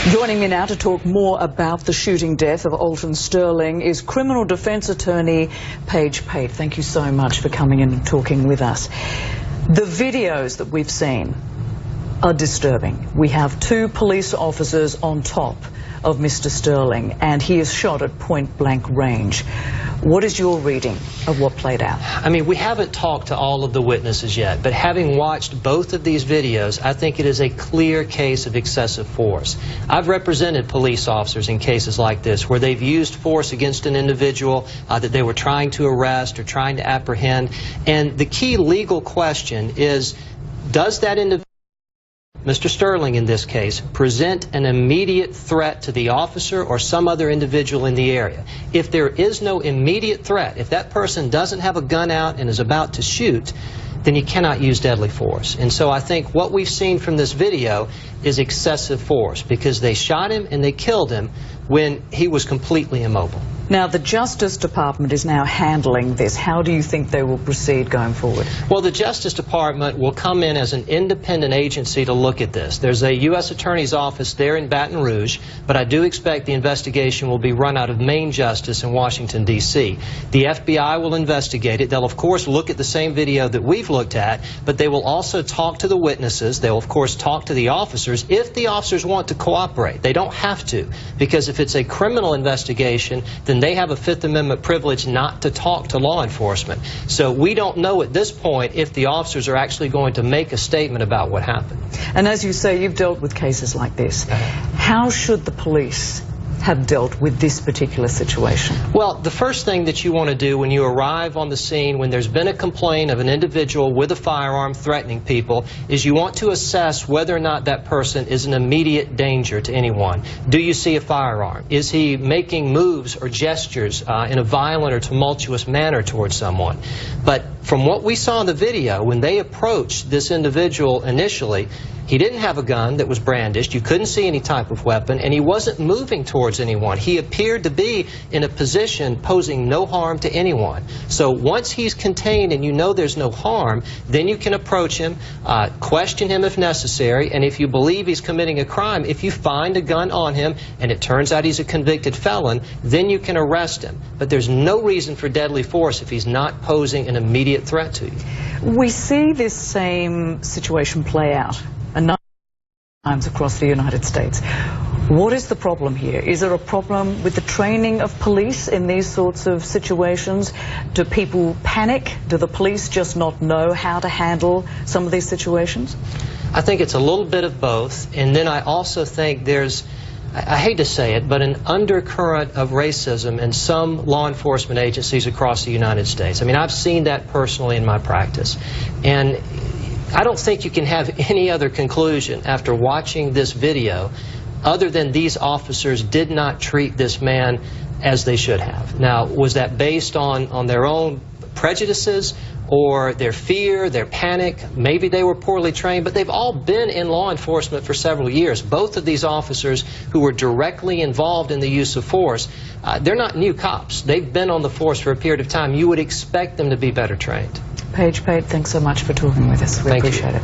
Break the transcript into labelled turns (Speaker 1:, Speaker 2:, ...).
Speaker 1: Joining me now to talk more about the shooting death of Alton Sterling is criminal defence attorney Pate. Thank you so much for coming in and talking with us. The videos that we've seen are disturbing. We have two police officers on top of Mr. Sterling, and he is shot at point-blank range. What is your reading of what played out?
Speaker 2: I mean, we haven't talked to all of the witnesses yet, but having watched both of these videos, I think it is a clear case of excessive force. I've represented police officers in cases like this where they've used force against an individual that they were trying to arrest or trying to apprehend, and the key legal question is, does that individual, Mr. Sterling in this case, present an immediate threat to the officer or some other individual in the area? If there is no immediate threat, if that person doesn't have a gun out and is about to shoot, then you cannot use deadly force. And so I think what we've seen from this video is excessive force, because they shot him and they killed him when he was completely immobile.
Speaker 1: Now, the Justice Department is now handling this. How do you think they will proceed going forward?
Speaker 2: Well, the Justice Department will come in as an independent agency to look at this. There's a U.S. Attorney's Office there in Baton Rouge, but I do expect the investigation will be run out of Main Justice in Washington, D.C. The FBI will investigate it. They'll, of course, look at the same video that we've looked at, but they will also talk to the witnesses. They'll, of course, talk to the officers if the officers want to cooperate. They don't have to, because if it's a criminal investigation, then they have a Fifth Amendment privilege not to talk to law enforcement. So we don't know at this point if the officers are actually going to make a statement about what happened.
Speaker 1: And as you say, you've dealt with cases like this. How should the police have dealt with this particular situation?
Speaker 2: Well, the first thing that you want to do when you arrive on the scene, when there's been a complaint of an individual with a firearm threatening people, is you want to assess whether or not that person is an immediate danger to anyone. Do you see a firearm? Is he making moves or gestures in a violent or tumultuous manner towards someone? But from what we saw in the video, when they approached this individual initially, he didn't have a gun that was brandished, you couldn't see any type of weapon, and he wasn't moving towards anyone. He appeared to be in a position posing no harm to anyone. So once he's contained and you know there's no harm, then you can approach him, question him if necessary, and if you believe he's committing a crime, if you find a gun on him and it turns out he's a convicted felon, then you can arrest him. But there's no reason for deadly force if he's not posing an immediate threat to you.
Speaker 1: We see this same situation play out a number of times across the United States. What is the problem here? Is there a problem with the training of police in these sorts of situations? Do people panic? Do the police just not know how to handle some of these situations?
Speaker 2: I think it's a little bit of both, and then I also think there's, I hate to say it, but an undercurrent of racism in some law enforcement agencies across the United States. I mean, I've seen that personally in my practice, and I don't think you can have any other conclusion after watching this video other than these officers did not treat this man as they should have. Now, was that based on their own prejudices or their fear, their panic? Maybe they were poorly trained, but they've all been in law enforcement for several years. Both of these officers who were directly involved in the use of force, they're not new cops. They've been on the force for a period of time. You would expect them to be better trained.
Speaker 1: Pate, thanks so much for talking with us. We appreciate it.